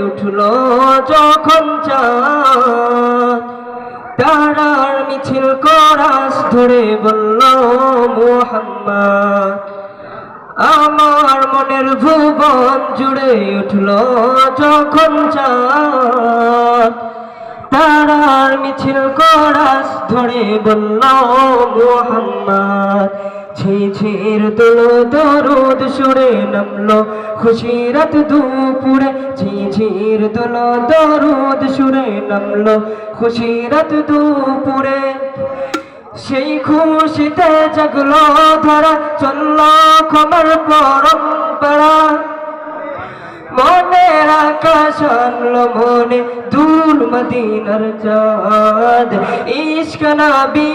উঠল যখন চাঁদ, তারার মিছিল কোরাস ধরে বলল মুহাম্মদ। আমার মনের ভুবন জুড়ে উঠল যখন চাঁদ, তারার মিছিল কোরাস ধরে বলল মুহাম্মদ। ঝিঝির দোলো দরুদ সুরে নামলো খুশিরাত দুপুরে, ঝিঝির দোলো দরুদ সুরে নামলো খুশিরাত দুপুরে। সেই খুশিতে জাগলো ধারা, চললো ক্ষমার পরম্পরা। মনের আকাশ আনলো মনে দূর মদিনার চাঁদ। ইশক নবী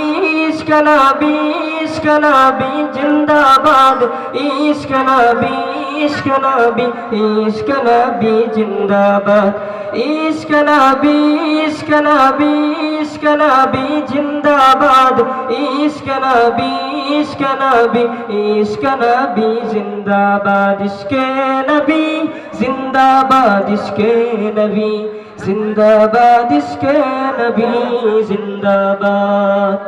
ইশক নবী ইশক নবী জিন্দাবাদ, ইশক নবী ইশক নবী ইশক নবী জিন্দাবাদ, ইশক নবী ইশক নবী ইশক নবী জিন্দাবাদ, ইশক নবী ইশক নবী ইশক নবী জিন্দাবাদ। ইশকে নবী জিন্দাবাদ, ইশকে নবী জিন্দাবাদ, ইশকে নবী জিন্দাবাদ।